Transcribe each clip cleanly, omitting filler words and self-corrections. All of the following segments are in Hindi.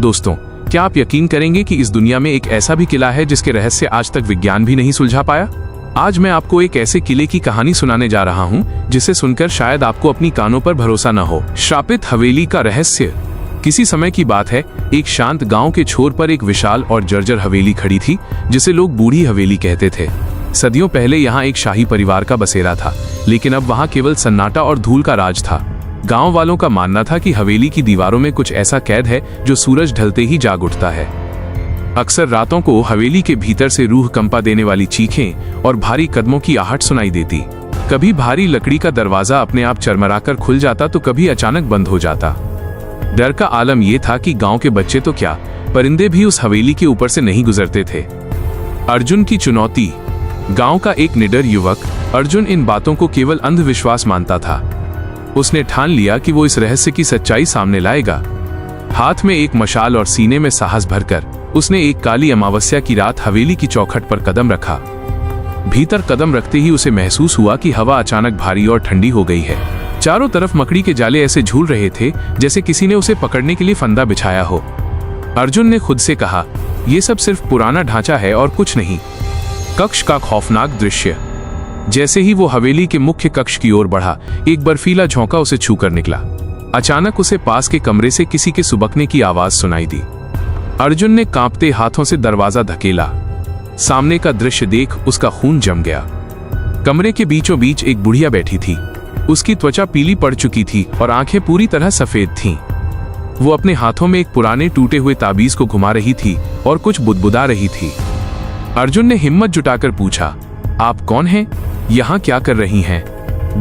दोस्तों, क्या आप यकीन करेंगे कि इस दुनिया में एक ऐसा भी किला है जिसके रहस्य आज तक विज्ञान भी नहीं सुलझा पाया। आज मैं आपको एक ऐसे किले की कहानी सुनाने जा रहा हूं जिसे सुनकर शायद आपको अपनी कानों पर भरोसा न हो। श्रापित हवेली का रहस्य। किसी समय की बात है, एक शांत गांव के छोर पर एक विशाल और जर्जर हवेली खड़ी थी जिसे लोग बूढ़ी हवेली कहते थे। सदियों पहले यहाँ एक शाही परिवार का बसेरा था, लेकिन अब वहाँ केवल सन्नाटा और धूल का राज था। गांव वालों का मानना था कि हवेली की दीवारों में कुछ ऐसा कैद है जो सूरज ढलते ही जाग उठता है। अक्सर रातों को हवेली के भीतर से रूह कंपा देने वाली चीखें और भारी कदमों की आहट सुनाई देती। कभी भारी लकड़ी का दरवाजा अपने आप चरमराकर खुल जाता तो कभी अचानक बंद हो जाता। डर का आलम यह था कि गांव के बच्चे तो क्या, परिंदे भी उस हवेली के ऊपर से नहीं गुजरते थे। अर्जुन की चुनौती। गांव का एक निडर युवक अर्जुन इन बातों को केवल अंधविश्वास मानता था। उसने ठान लिया कि वो इस रहस्य की सच्चाई सामने लाएगा। हाथ में एक मशाल और सीने में साहस भरकर उसने एक काली अमावस्या की रात हवेली की चौखट पर कदम रखा। भीतर कदम रखते ही उसे महसूस हुआ कि हवा अचानक भारी और ठंडी हो गई है। चारों तरफ मकड़ी के जाले ऐसे झूल रहे थे जैसे किसी ने उसे पकड़ने के लिए फंदा बिछाया हो। अर्जुन ने खुद से कहा, यह सब सिर्फ पुराना ढांचा है और कुछ नहीं। कक्ष का खौफनाक दृश्य। जैसे ही वो हवेली के मुख्य कक्ष की ओर बढ़ा, एक बर्फीला झोंका उसे छूकर निकला। अचानक उसे पास के कमरे से किसी के सुबकने की आवाज सुनाई दी। अर्जुन ने कांपते हाथों से दरवाजा धकेला। सामने का दृश्य देख उसका खून जम गया। कमरे के बीचों बीच एक बुढ़िया बैठी थी। उसकी त्वचा पीली पड़ चुकी थी और आंखें पूरी तरह सफेद थीं। वो अपने हाथों में एक पुराने टूटे हुए ताबीज को घुमा रही थी और कुछ बुदबुदा रही थी। अर्जुन ने हिम्मत जुटाकर पूछा, आप कौन हैं? यहाँ क्या कर रही हैं?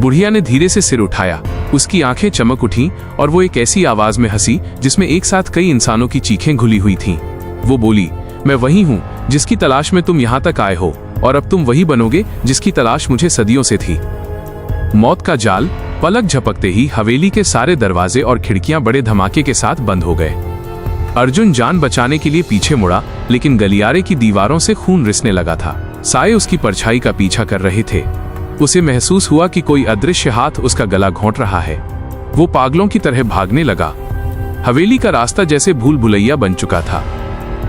बुढ़िया ने धीरे से सिर उठाया। उसकी आंखें चमक उठीं और वो एक ऐसी आवाज में हंसी जिसमें एक साथ कई इंसानों की चीखें घुली हुई थीं। वो बोली, मैं वही हूँ जिसकी तलाश में तुम यहाँ तक आए हो, और अब तुम वही बनोगे जिसकी तलाश मुझे सदियों से थी। मौत का जाल। पलक झपकते ही हवेली के सारे दरवाजे और खिड़कियां बड़े धमाके के साथ बंद हो गए। अर्जुन जान बचाने के लिए पीछे मुड़ा, लेकिन गलियारे की दीवारों से खून रिसने लगा था। साए उसकी परछाई का पीछा कर रहे थे। उसे महसूस हुआ कि कोई अदृश्य हाथ उसका गला घोंट रहा है। वो पागलों की तरह भागने लगा। हवेली का रास्ता जैसे भूल भुलैया बन चुका था।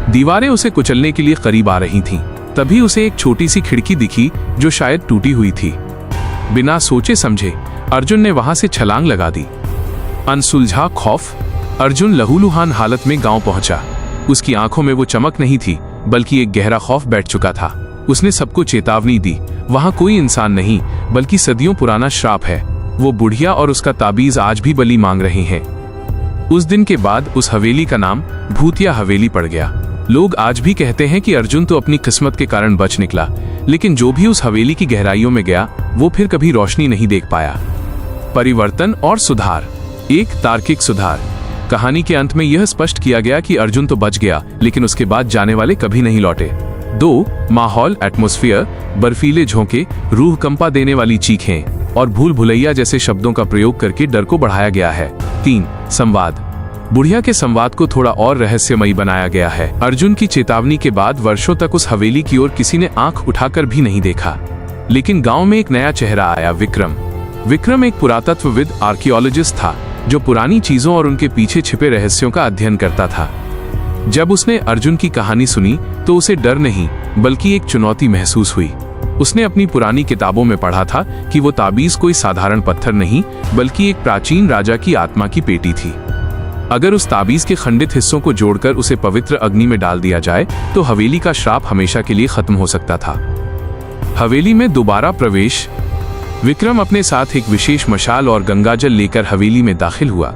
दीवारें उसे कुचलने के लिए करीब आ रही थीं। तभी उसे एक छोटी सी खिड़की दिखी जो शायद टूटी हुई थी। बिना सोचे समझे अर्जुन ने वहां से छलांग लगा दी। अनसुलझा खौफ। अर्जुन लहूलुहान हालत में गांव पहुंचा। उसकी आंखों में वो चमक नहीं थी, बल्कि एक गहरा खौफ बैठ चुका था। उसने सबको चेतावनी दी, वहां कोई इंसान नहीं, बल्कि सदियों पुराना श्राप है। वो बुढ़िया और उसका ताबीज आज भी बलि मांग रहे हैं। उस दिन के बाद उस हवेली का नाम भूतिया हवेली पड़ गया। लोग आज भी कहते हैं कि अर्जुन तो अपनी किस्मत के कारण बच निकला, लेकिन जो भी उस हवेली की गहराइयों में गया वो फिर कभी रोशनी नहीं देख पाया। परिवर्तन और सुधार। एक तार्किक सुधार। कहानी के अंत में यह स्पष्ट किया गया कि अर्जुन तो बच गया, लेकिन उसके बाद जाने वाले कभी नहीं लौटे। 2. माहौल, एटमॉस्फेयर। बर्फीले झोंके, रूह कंपा देने वाली चीखें और भूल भुलैया जैसे शब्दों का प्रयोग करके डर को बढ़ाया गया है। 3. संवाद। बुढ़िया के संवाद को थोड़ा और रहस्यमयी बनाया गया है। अर्जुन की चेतावनी के बाद वर्षों तक उस हवेली की ओर किसी ने आंख उठाकर भी नहीं देखा, लेकिन गांव में एक नया चेहरा आया, विक्रम। विक्रम एक पुरातत्वविद, आर्कियोलॉजिस्ट था जो पुरानी चीजों और उनके पीछे छिपे रहस्यों का अध्ययन करता था। जब उसने अर्जुन की कहानी सुनी तो उसे डर नहीं, बल्कि एक चुनौती महसूस हुई। उसने अपनी पुरानी किताबों में पढ़ा था कि वो ताबीज कोई साधारण पत्थर नहीं, बल्कि एक प्राचीन राजा की आत्मा की पेटी थी। अगर उस ताबीज के खंडित हिस्सों को जोड़कर उसे पवित्र अग्नि में डाल दिया जाए तो हवेली का श्राप हमेशा के लिए खत्म हो सकता था। हवेली में दोबारा प्रवेश। विक्रम अपने साथ एक विशेष मशाल और गंगाजल लेकर हवेली में दाखिल हुआ।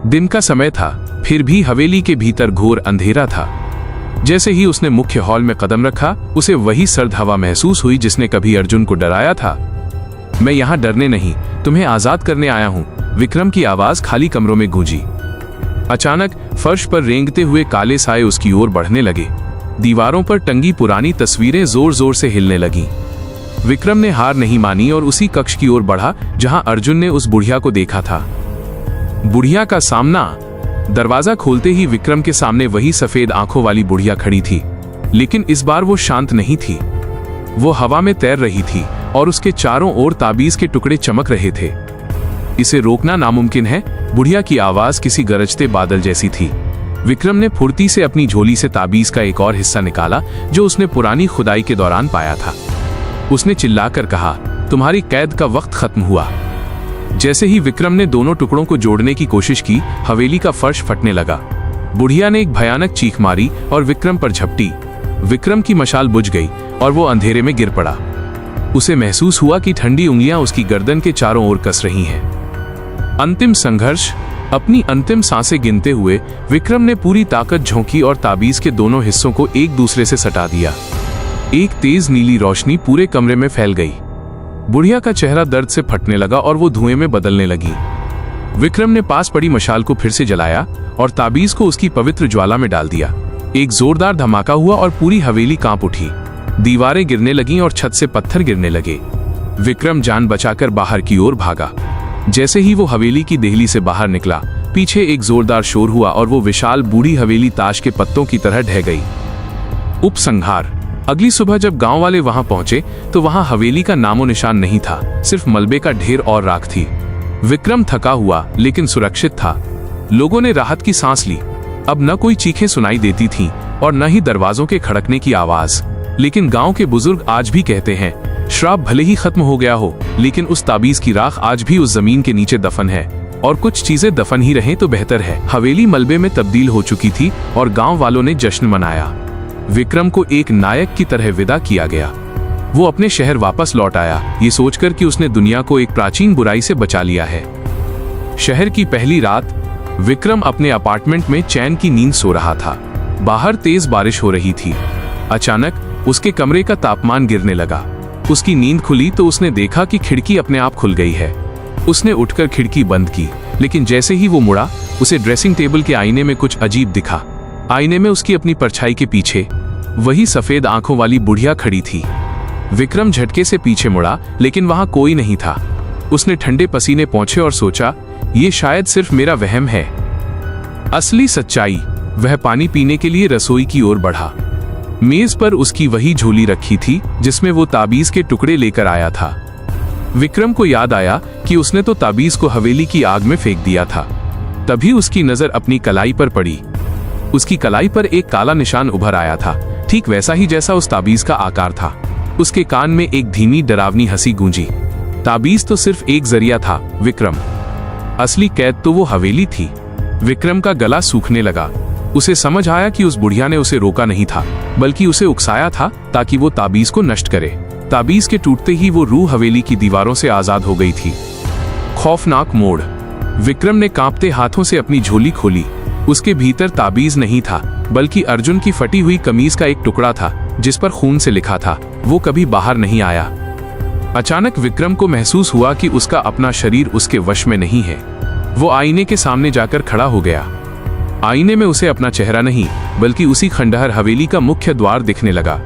दिन का समय था, फिर भी हवेली के भीतर घोर अंधेरा था। जैसे ही उसने मुख्य हॉल में कदम रखा, उसे वही सर्द हवा महसूस हुई जिसने कभी अर्जुन को डराया था। मैं यहाँ डरने नहीं, तुम्हें आजाद करने आया हूँ। विक्रम की आवाज खाली कमरों में गूंजी। अचानक फर्श पर रेंगते हुए काले साए उसकी ओर बढ़ने लगे। दीवारों पर टंगी पुरानी तस्वीरें जोर जोर से हिलने लगीं। विक्रम ने हार नहीं मानी और उसी कक्ष की ओर बढ़ा जहां अर्जुन ने उस बुढ़िया को देखा था। बुढ़िया का सामना। दरवाजा खोलते ही विक्रम के सामने वही सफेद आंखों वाली बुढ़िया खड़ी थी, लेकिन इस बार वो शांत नहीं थी। वो हवा में तैर रही थी और उसके चारों ओर ताबीज के टुकड़े चमक रहे थे। इसे रोकना नामुमकिन है, बुढ़िया की आवाज किसी गरजते बादल जैसी थी। विक्रम ने फुर्ती से अपनी झोली से ताबीज का एक और हिस्सा निकाला जो उसने पुरानी खुदाई के दौरान पाया था। उसने चिल्लाकर कहा, तुम्हारी कैद का वक्त खत्म हुआ। जैसे ही विक्रम ने दोनों टुकड़ों को जोड़ने की कोशिश की, हवेली का फर्श फटने लगा। बुढ़िया ने एक भयानक चीख मारी और विक्रम पर झपटी। विक्रम की मशाल बुझ गई और वो अंधेरे में गिर पड़ा। उसे महसूस हुआ कि ठंडी उंगलियां उसकी गर्दन के चारों ओर कस रही हैं। अंतिम संघर्ष। अपनी अंतिम सांसें गिनते हुए विक्रम ने पूरी ताकत झोंकी और ताबीज के दोनों हिस्सों को एक दूसरे से सटा दिया। एक तेज नीली रोशनी पूरे कमरे में फैल गई। बुढ़िया का चेहरा दर्द से फटने लगा और वो धुएं में बदलने लगी। विक्रम ने पास पड़ी मशाल को फिर से जलाया और ताबीज को उसकी पवित्र ज्वाला में डाल दिया। एक जोरदार धमाका हुआ और पूरी हवेली कांप उठी। दीवारें गिरने लगीं और छत से पत्थर गिरने लगे। विक्रम जान बचाकर बाहर की ओर भागा। जैसे ही वो हवेली की देहली से बाहर निकला, पीछे एक जोरदार शोर हुआ और वो विशाल बूढ़ी हवेली ताश के पत्तों की तरह ढह गई। उपसंहार। अगली सुबह जब गांव वाले वहां पहुंचे तो वहां हवेली का नामो निशान नहीं था, सिर्फ मलबे का ढेर और राख थी। विक्रम थका हुआ लेकिन सुरक्षित था। लोगों ने राहत की सांस ली। अब न कोई चीखें सुनाई देती थीं और न ही दरवाजों के खड़कने की आवाज। लेकिन गांव के बुजुर्ग आज भी कहते हैं, श्राप भले ही खत्म हो गया हो, लेकिन उस ताबीज की राख आज भी उस जमीन के नीचे दफन है। और कुछ चीजें दफन ही रहें तो बेहतर है। हवेली मलबे में तब्दील हो चुकी थी और गांव वालों ने जश्न मनाया। विक्रम को एक नायक की तरह विदा किया गया। वो अपने शहर वापस लौट आया, ये सोचकर कि उसने दुनिया को एक प्राचीन बुराई से बचा लिया है। शहर की पहली रात। विक्रम अपने अपार्टमेंट में चैन की नींद सो रहा था। बाहर तेज बारिश हो रही थी। अचानक उसके कमरे का तापमान गिरने लगा। उसकी नींद खुली तो उसने देखा कि खिड़की अपने आप खुल गई है। उसने उठकर खिड़की बंद की, लेकिन जैसे ही वो मुड़ा, उसे ड्रेसिंग टेबल के आईने में कुछ अजीब दिखा। आईने में उसकी अपनी परछाई के पीछे वही सफेद आंखों वाली बुढ़िया खड़ी थी। विक्रम झटके से पीछे मुड़ा, लेकिन वहां कोई नहीं था। उसने ठंडे पसीने पोंछे और सोचा, ये शायद सिर्फ मेरा वहम है। असली सच्चाई। वह पानी पीने के लिए रसोई की ओर बढ़ा। मेज पर उसकी वही झोली रखी थी जिसमें वो ताबीज के टुकड़े लेकर आया था। विक्रम को याद आया कि उसने तो ताबीज को हवेली की आग में फेंक दिया था। तभी उसकी नजर अपनी कलाई पर पड़ी। उसकी कलाई पर एक काला निशान उभर आया था, ठीक वैसा ही जैसा उस ताबीज का आकार था। उसके कान में एक धीमी डरावनी हंसी गूंजी। ताबीज तो सिर्फ एक जरिया था, विक्रम। असली कैद तो वो हवेली थी। विक्रम का गला सूखने लगा। उसे समझ आया कि उस बुढ़िया ने उसे रोका नहीं था, बल्कि उसे उकसाया था ताकि वो ताबीज को नष्ट करे। ताबीज के टूटते ही वो रूह हवेली की दीवारों से आजाद हो गई थी। खौफनाक मोड़। विक्रम ने कांपते हाथों से अपनी झोली खोली। उसके भीतर ताबीज नहीं था, बल्कि अर्जुन की फटी हुई कमीज का एक टुकड़ा था जिस पर खून से लिखा था, वो कभी बाहर नहीं आया। अचानक विक्रम को महसूस हुआ कि उसका अपना शरीर उसके वश में नहीं है। वो आईने के सामने जाकर खड़ा हो गया। आईने में उसे अपना चेहरा नहीं, बल्कि उसी खंडहर हवेली का मुख्य द्वार दिखने लगा।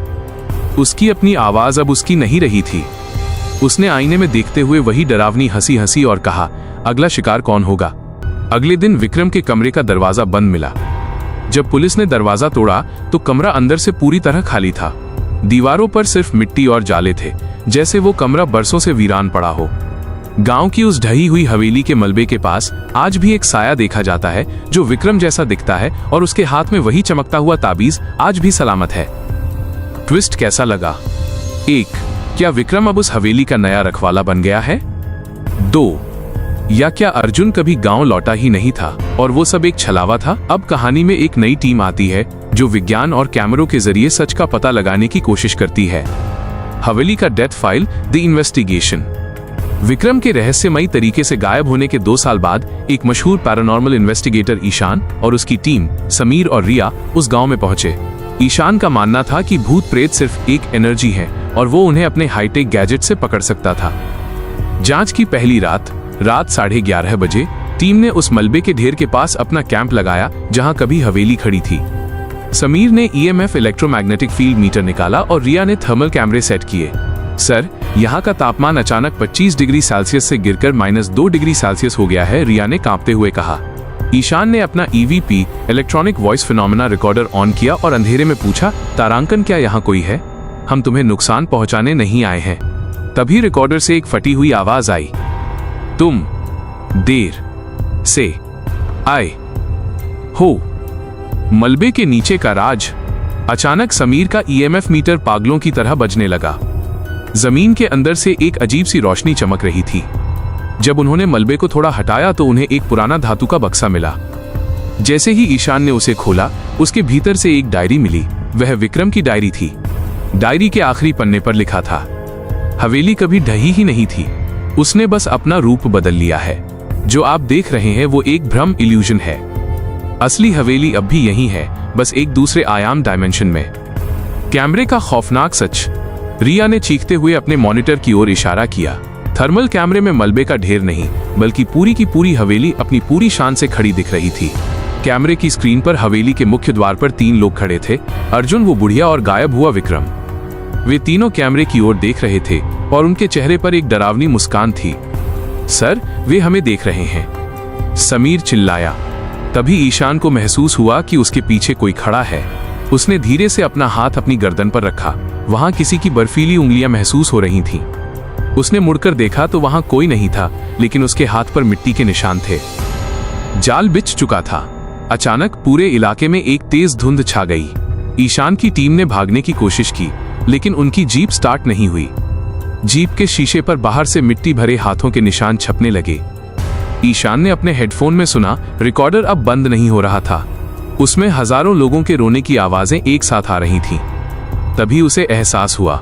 उसकी अपनी आवाज अब उसकी नहीं रही थी। उसने आईने में देखते हुए वही डरावनी हंसी हंसी और कहा, अगला शिकार कौन होगा? अगले दिन विक्रम के कमरे का दरवाजा बंद मिला। जब पुलिस ने दरवाजा तोड़ा तो कमरा अंदर से पूरी तरह खाली था। दीवारों पर सिर्फ मिट्टी और जाले थे, जैसे वो कमरा बरसों से वीरान पड़ा हो। गांव की उस ढही हुई हवेली के मलबे के पास आज भी एक साया देखा जाता है जो विक्रम जैसा दिखता है, और उसके हाथ में वही चमकता हुआ ताबीज आज भी सलामत है। ट्विस्ट कैसा लगा? 1. क्या विक्रम अब उस हवेली का नया रखवाला बन गया है? 2. या क्या अर्जुन कभी गांव लौटा ही नहीं था और वो सब एक छलावा था? अब कहानी में एक नई टीम आती है जो विज्ञान और कैमरों के जरिए सच का पता लगाने की कोशिश करती है। हवेली का death file, the investigation. Vikram के रहस्यमयी तरीके से गायब होने के 2 साल बाद एक मशहूर पैरानॉर्मल इन्वेस्टिगेटर ईशान और उसकी टीम समीर और रिया उस गांव में पहुंचे। ईशान का मानना था कि भूत प्रेत सिर्फ एक एनर्जी है और वो उन्हें अपने हाईटेक गैजेट से पकड़ सकता था। जांच की पहली रात 11:30 बजे टीम ने उस मलबे के ढेर के पास अपना कैंप लगाया जहां कभी हवेली खड़ी थी। समीर ने EMF इलेक्ट्रोमैग्नेटिक फील्ड मीटर निकाला और रिया ने थर्मल कैमरे सेट किए। सर, यहाँ का तापमान अचानक 25 डिग्री सेल्सियस से गिरकर -2 डिग्री सेल्सियस हो गया है, रिया ने कांपते हुए कहा। ईशान ने अपना EVP electronic voice phenomena recorder on किया और अंधेरे में पूछा, तारांकन, क्या यहाँ कोई है? हम तुम्हें नुकसान पहुंचाने नहीं आए हैं। तभी रिकॉर्डर से एक फटी हुई आवाज आई, तुम देर से आए हो। मलबे के नीचे का राज। अचानक समीर का ईएमएफ मीटर पागलों की तरह बजने लगा। जमीन के अंदर से एक अजीब सी रोशनी चमक रही थी। जब उन्होंने मलबे को थोड़ा हटाया तो उन्हें एक पुराना धातु का बक्सा मिला। जैसे ही ईशान ने उसे खोला, उसके भीतर से एक डायरी मिली। वह विक्रम की डायरी थी। डायरी के आखिरी पन्ने पर लिखा था, हवेली कभी ढही ही नहीं थी, उसने बस अपना रूप बदल लिया है। जो आप देख रहे हैं वो एक भ्रम इल्यूजन है। असली हवेली अब भी यही है, बस एक दूसरे आयाम डायमेंशन में। कैमरे का खौफनाक सच। रिया ने चीखते हुए अपने मॉनिटर की ओर इशारा किया। थर्मल कैमरे में मलबे का ढेर नहीं, बल्कि पूरी की पूरी हवेली अपनी पूरी शान से खड़ी दिख रही थी। कैमरे की स्क्रीन पर हवेली के मुख्य द्वार पर 3 लोग खड़े थे, अर्जुन, वो बुढ़िया और गायब हुआ विक्रम। वे तीनों कैमरे की ओर देख रहे थे और उनके चेहरे पर एक डरावनी मुस्कान थी। सर, वे हमें देख रहे हैं, समीर चिल्लाया। तभी ईशान को महसूस हुआ कि उसके पीछे कोई खड़ा है। उसने धीरे से अपना हाथ अपनी गर्दन पर रखा। वहां किसी की बर्फीली उंगलियां महसूस हो रही थीं। उसने मुड़कर देखा तो वहां कोई नहीं था, लेकिन उसके हाथ पर मिट्टी के निशान थे। जाल बिछ चुका था। अचानक पूरे इलाके में एक तेज धुंध छा गई। ईशान की टीम ने भागने की कोशिश की, लेकिन उनकी जीप स्टार्ट नहीं हुई। जीप के शीशे पर बाहर से मिट्टी भरे हाथों के निशान छपने लगे। ईशान ने अपने हेडफोन में सुना, रिकॉर्डर अब बंद नहीं हो रहा था। उसमें हजारों लोगों के रोने की आवाजें एक साथ आ रही थीं। तभी उसे एहसास हुआ,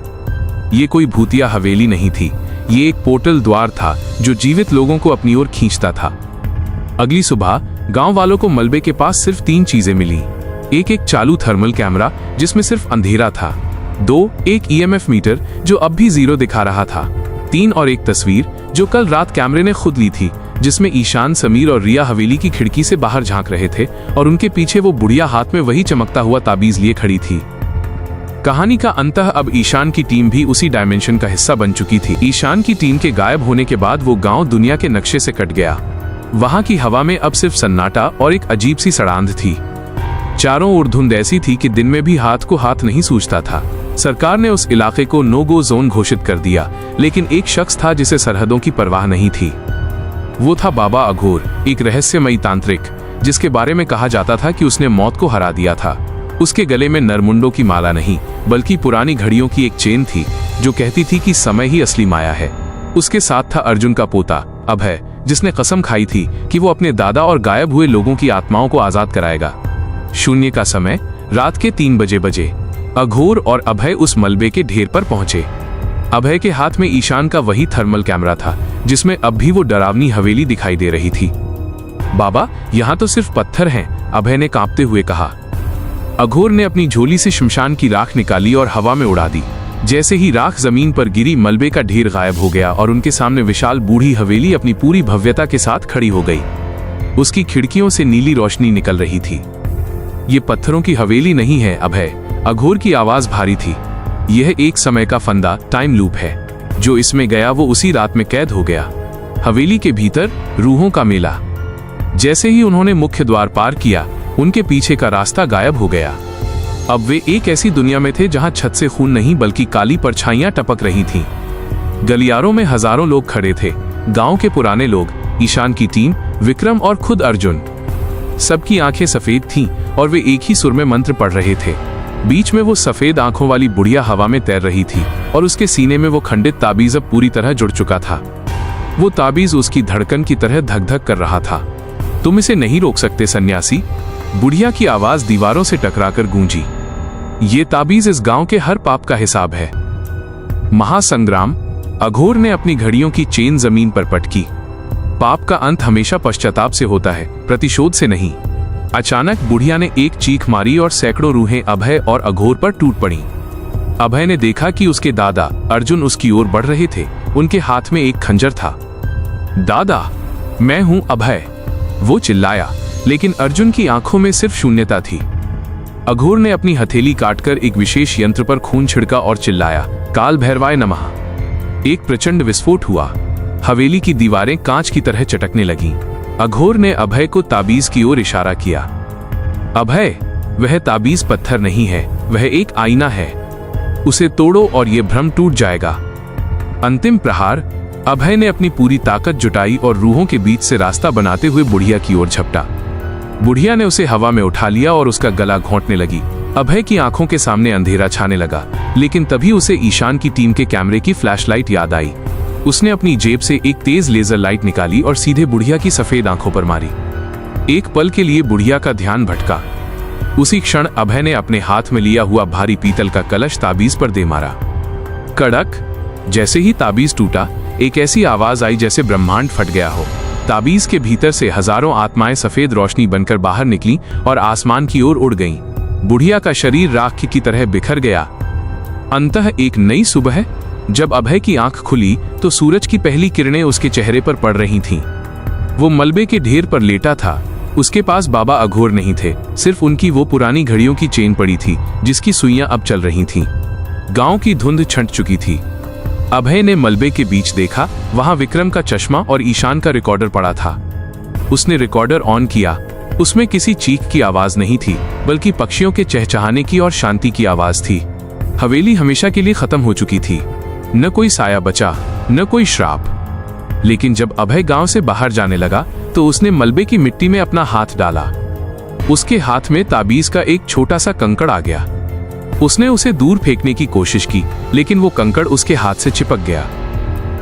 ये कोई भूतिया हवेली नहीं थी, ये एक पोर्टल द्वार था जो जीवित लोगों को अपनी ओर खींचता था। अगली सुबह गांव वालों को मलबे के पास सिर्फ 3 चीजें मिली। एक चालू थर्मल कैमरा जिसमें सिर्फ अंधेरा था। 2 एक ईएमएफ मीटर जो अब भी 0 दिखा रहा था। 3 और एक तस्वीर जो कल रात कैमरे ने खुद ली थी, जिसमें ईशान, समीर और रिया हवेली की खिड़की से बाहर झांक रहे थे और उनके पीछे वो बुढ़िया हाथ में वही चमकता हुआ ताबीज लिए खड़ी थी। कहानी का अंतः अब ईशान की टीम भी उसी डायमेंशन का हिस्सा बन चुकी थी। ईशान की टीम के गायब होने के बाद वो गांव दुनिया के नक्शे से कट गया। वहां की हवा में अब सिर्फ सन्नाटा और एक अजीब सी सड़ांध थी। चारों ओर धुंध ऐसी थी कि दिन में भी हाथ को हाथ नहीं सूझता था। सरकार ने उस इलाके को नो गो जोन घोषित कर दिया, लेकिन एक शख्स था जिसे सरहदों की परवाह नहीं थी। वो था बाबा अघोर, एक रहस्यमयी तांत्रिक, जिसके बारे में कहा जाता था कि उसने मौत को हरा दिया था। उसके गले में नरमुंडों की माला नहीं, बल्कि पुरानी घड़ियों की एक चेन थी जो कहती थी कि समय ही असली माया है। उसके साथ था अर्जुन का पोता अभय, जिसने कसम खाई थी कि वो अपने दादा और गायब हुए लोगों की आत्माओं को आजाद कराएगा। शून्य का समय, रात के 3 बजे अघोर और अभय उस मलबे के ढेर पर पहुंचे। अभय के हाथ में ईशान का वही थर्मल कैमरा था, जिसमें अब भी वो डरावनी हवेली दिखाई दे रही थी। बाबा, यहाँ तो सिर्फ पत्थर हैं, अभय ने कांपते हुए कहा। अघोर ने अपनी झोली से शमशान की राख निकाली और हवा में उड़ा दी। जैसे ही राख जमीन पर गिरी, मलबे का ढेर गायब हो गया और उनके सामने विशाल बूढ़ी हवेली अपनी पूरी भव्यता के साथ खड़ी हो गई। उसकी खिड़कियों से नीली रोशनी निकल रही थी। ये पत्थरों की हवेली नहीं है अभय, अघोर की आवाज भारी थी। यह एक समय का फंदा, टाइम लूप है। जो इसमें गया वो उसी रात में कैद हो गया। हवेली के भीतर रूहों का मेला। जैसे ही उन्होंने मुख्य द्वार पार किया, उनके पीछे का रास्ता गायब हो गया। अब वे एक ऐसी दुनिया में थे जहां छत से खून नहीं बल्कि काली परछाइयां टपक रही थीं। गलियारों में हजारों लोग खड़े थे, गांव के पुराने लोग, ईशान की टीम, विक्रम और खुद अर्जुन। सबकी आंखें सफेद थीं और वे एक ही सुर में मंत्र पढ़ रहे थे। बीच में वो सफेद आंखों वाली बुढ़िया हवा में तैर रही थी और उसके सीने में वो खंडित ताबीज अब पूरी तरह जुड़ चुका था। वो ताबीज उसकी धड़कन की तरह धक धक कर रहा था। तुम इसे नहीं रोक सकते सन्यासी, बुढ़िया की आवाज दीवारों से टकराकर गूंजी। ये ताबीज इस गांव के हर पाप का हिसाब है। महासंग्राम। अघोर ने अपनी घड़ियों की चेन जमीन पर पटकी। पाप का अंत हमेशा पश्चाताप से होता है, प्रतिशोध से नहीं। अचानक बुढ़िया ने एक चीख मारी और सैकड़ों रूहें अभय और अघोर पर टूट पड़ी। अभय ने देखा कि उसके दादा अर्जुन उसकी ओर बढ़ रहे थे। उनके हाथ में एक खंजर था। दादा, मैं हूं अभय, वो चिल्लाया, लेकिन अर्जुन की आंखों में सिर्फ शून्यता थी। अघोर ने अपनी हथेली काटकर एक विशेष यंत्र पर खून छिड़का और चिल्लाया, काल भैरवाय नमः। एक प्रचंड विस्फोट हुआ। हवेली की दीवारें कांच की तरह चटकने लगीं। अघोर ने अभय को ताबीज की ओर इशारा किया। अभय, वह ताबीज पत्थर नहीं है, वह एक आईना है। उसे तोड़ो और यह भ्रम टूट जाएगा। अंतिम प्रहार। अभय ने अपनी पूरी ताकत जुटाई और रूहों के बीच से रास्ता बनाते हुए बुढ़िया की ओर झपटा। बुढ़िया ने उसे हवा में उठा लिया और उसका गला घोंटने लगी। अभय की आंखों के सामने अंधेरा छाने लगा, लेकिन तभी उसे ईशान की टीम के कैमरे की फ्लैशलाइट याद आई। उसने अपनी जेब से एक तेज लेजर लाइट निकाली और सीधे बुढ़िया की सफेद आंखों पर मारी। एक पल के लिए बुढ़िया का ध्यान भटका। उसी क्षण अभय ने अपने हाथ में लिया हुआ भारी पीतल का कलश ताबीज पर दे मारा। कड़क। जैसे ही ताबीज टूटा, एक ऐसी आवाज आई जैसे ब्रह्मांड फट गया हो। ताबीज के भीतर से हजारों आत्माएं सफेद रोशनी बनकर बाहर निकली और आसमान की ओर उड़ गईं। बुढ़िया का शरीर राख की तरह बिखर गया। अंततः एक नई सुबह जब अभय की आंख खुली तो सूरज की पहली किरणें उसके चेहरे पर पड़ रही थीं। वो मलबे के ढेर पर लेटा था। उसके पास बाबा अघोर नहीं थे, सिर्फ उनकी वो पुरानी घड़ियों की चेन पड़ी थी जिसकी सुइयां अब चल रही थीं। गांव की धुंध छंट चुकी थी। अभय ने मलबे के बीच देखा, वहां विक्रम का चश्मा और ईशान का रिकॉर्डर पड़ा था। उसने रिकॉर्डर ऑन किया। उसमें किसी चीख की आवाज नहीं थी, बल्कि पक्षियों के चहचहाने की और शांति की आवाज थी। हवेली हमेशा के लिए खत्म हो चुकी थी। न कोई साया बचा, न कोई श्राप। लेकिन जब अभय गांव से बाहर जाने लगा तो उसने मलबे की मिट्टी में अपना हाथ डाला। उसके हाथ में ताबीज का एक छोटा सा कंकड़ आ गया। उसने उसे दूर फेंकने की कोशिश की, लेकिन वो कंकड़ उसके हाथ से चिपक गया।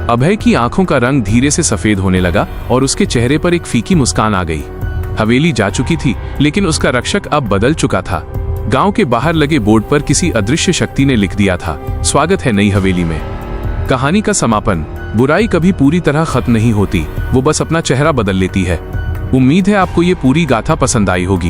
अभय की आंखों का रंग धीरे से सफेद होने लगा और उसके चेहरे पर एक फीकी मुस्कान आ गई। हवेली जा चुकी थी, लेकिन उसका रक्षक अब बदल चुका था। गांव के बाहर लगे बोर्ड पर किसी अदृश्य शक्ति ने लिख दिया था, स्वागत है नई हवेली में। कहानी का समापन। बुराई कभी पूरी तरह खत्म नहीं होती, वो बस अपना चेहरा बदल लेती है। उम्मीद है आपको ये पूरी गाथा पसंद आई होगी।